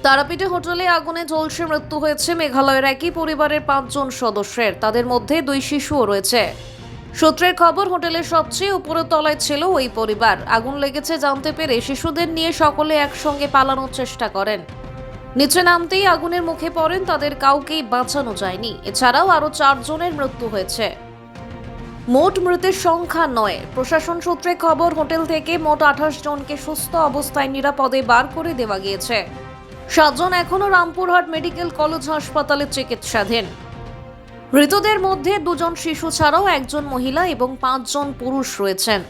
তারাপীঠে হোটেলে আগুনে ঝলসে মৃত্যু হয়েছে মেঘালয়ের একই পরিবারের 5 জন সদস্যের। তাদের মধ্যে 2 শিশুও রয়েছে। সূত্রের খবর, হোটেলের সবচেয়ে উপরের তলায় ছিল ওই পরিবার। আগুন লেগেছে জানতে পেরে শিশুদের নিয়ে সকলে একসঙ্গে পালানোর চেষ্টা করেন। নিচে নামতেই আগুনের মুখে পড়েন, তাদের কাউকেই বাঁচানো যায়নি। এছাড়াও আরও 4 জনের মৃত্যু হয়েছে। মোট মৃতের সংখ্যা 9। প্রশাসন সূত্রে খবর, হোটেল থেকে মোট 28 জনকে সুস্থ অবস্থায় নিরাপদে বার করে দেওয়া গিয়েছে। 7 জন এখনও রামপুরহাট মেডিকেল কলেজ হাসপাতালে চিকিৎসাধীন। মৃতদের মধ্যে 2 জন শিশু ছাড়াও 1 জন মহিলা এবং 5 জন পুরুষ রয়েছেন।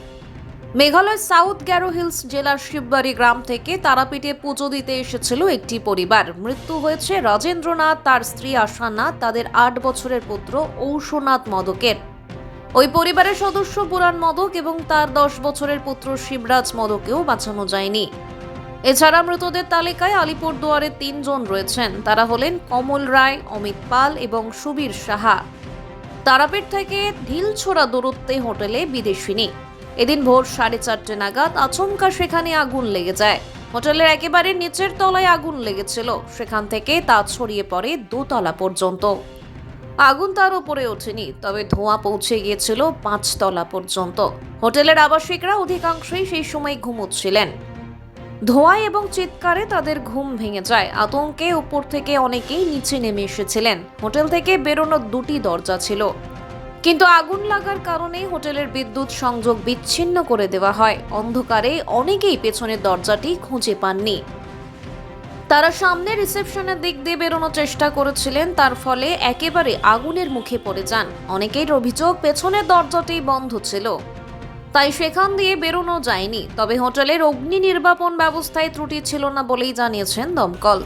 মেঘালয় সাউথ গ্যারো হিলস জেলার শিববাড়ি গ্রাম থেকে তারাপীঠে পুজো দিতে এসেছিল একটি পরিবার। মৃত্যু হয়েছে রাজেন্দ্রনাথ, তার স্ত্রী আশানাথ, তাদের 8 বছরের পুত্র ঔষনাথ মদকের। ওই পরিবারের সদস্য পুরাণ মদক এবং তার 10 বছরের পুত্র শিবরাজ মদকেও বাঁচানো যায়নি। এছাড়া মৃতদের তালিকায় আলিপুরদুয়ারের 3 জন রয়েছেন। তারা হলেন কমল রায়, অমিত পাল এবং সুবীর সাহা। তারাপীঠ থেকে ঢিলছোড়া দূরত্বে হোটেলে বিদেশিনী। এদিন ভোর 4:30 নাগাদ আচমকা সেখানে আগুন লেগে যায়। হোটেলের একেবারে নিচের তলায় আগুন লেগেছিল। সেখান থেকে তা ছড়িয়ে পড়ে 2 তলা পর্যন্ত। আগুন তার উপরে ওঠেনি, তবে ধোঁয়া পৌঁছে গিয়েছিল 5 তলা পর্যন্ত। হোটেলের আবাসিকরা অধিকাংশই সেই সময় ঘুমোচ্ছিলেন। ধোঁয়ায় এবং চিৎকারে তাদের ঘুম ভেঙে যায়। আতঙ্কে উপর থেকে অনেকেই নিচে নেমে এসেছিলেন। হোটেল থেকে বেরোনোর 2টি দরজা ছিল, কিন্তু আগুন লাগার কারণে হোটেলের বিদ্যুৎ সংযোগ বিচ্ছিন্ন করে দেওয়া হয়। অন্ধকারে অনেকেই পেছনের দরজাটি খুঁজে পাননি। তারা সামনে রিসেপশনের দিক দিয়ে বেরোনোর চেষ্টা করেছিলেন, তার ফলে একেবারে আগুনের মুখে পড়ে যান। অনেকের অভিযোগ পেছনের দরজাটি বন্ধ ছিল, তাই সেখান দিয়ে বেরোনো যায়নি। তবে হোটেলের অগ্নি নির্বাপন ব্যবস্থায় ত্রুটি ছিল না বলেই জানিয়েছেন দমকল।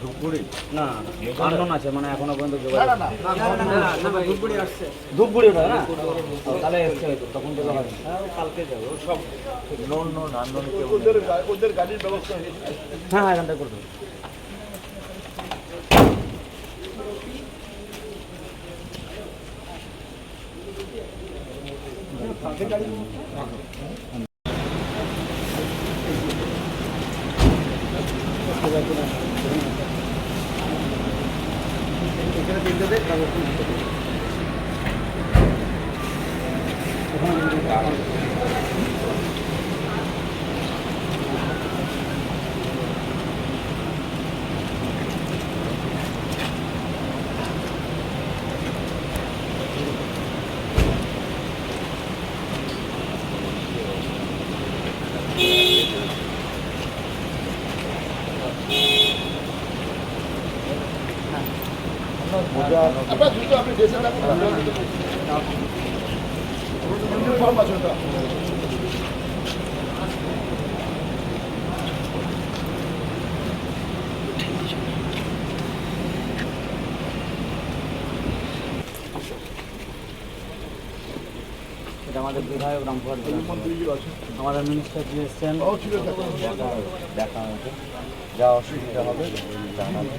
ধূপগুড়ি না আন্দোলন আছে, মানে এখনো পর্যন্ত ধূপগুড়ি আসছে, ধূপগুড়ি ওটা না, তাহলে এসছে হয়তো, তখন থেকে হবে। কালকে যাবো সব আন্দোলনকে ওদের গাড়ির ব্যবস্থা। হ্যাঁ হ্যাঁ, এখানটা করে দেবো। আপনার দ্রুত আপনি ডেসে রাখুন। ইউনিফর্ম আছে ওটা। এটা আমাদের বিধায়ক রামপুরহাট মন্ত্রী আছে, আমাদের মিনিস্টার জি এসছেন, ও ঠিক আছে, দেখা হয়েছে, যা অসুবিধা হবে জানাবেন।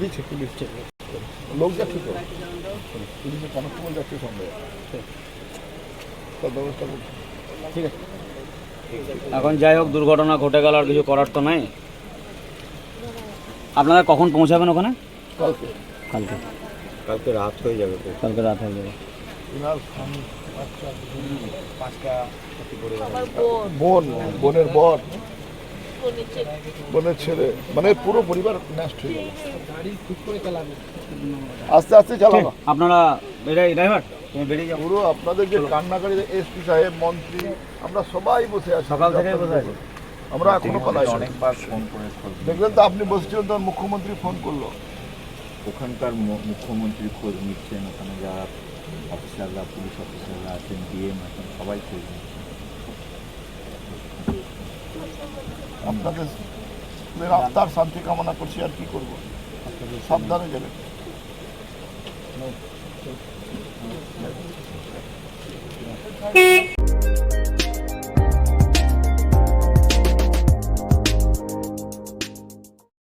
দিচ্ছে পুলিশ, লোক যাচ্ছে তো, পুলিশের কনস্টেবল যাচ্ছে সঙ্গে, তার ব্যবস্থা করছে। ঠিক আছে, এখন যাই হোক, দুর্ঘটনা ঘটে গেল, আর কিছু করার তো নাই। আপনারা কখন পৌঁছাবেন ওখানে? কালকে কালকে কালকে রাত হয়ে যাবে তো। কালকে রাত হয়ে যাবে। ইনার স্বামী, বাচ্চা, বোন, বোনের বর, বোনের ছেলে, মানে পুরো পরিবার নষ্ট হয়ে যাবে। আস্তে আস্তে চালানো। আপনারা ড্রাইভার তুমি বেরিয়ে যাবো। পুরো আপনাদের যে কান্নাকারী এসপি সাহেব, মন্ত্রী, আমরা সবাই বসে আছি, সকাল থেকে বসে আছি। আমরা এখনো পালাই। অনেকবার ফোন করে দেখলেন তো আপনি বসেছিলেন, তখন মুখ্যমন্ত্রী ফোন করলো। ওখানকার মুখ্যমন্ত্রী খোঁজ নিচ্ছেন, ওখানে যারা অফিসাররা, পুলিশ অফিসাররা আছেন, ডিএম আছেন, সবাই খোঁজ নিচ্ছেন। আপনাদের আত্মার শান্তি কামনা করছি, আর কি করবো। সাবধানে যাবেন।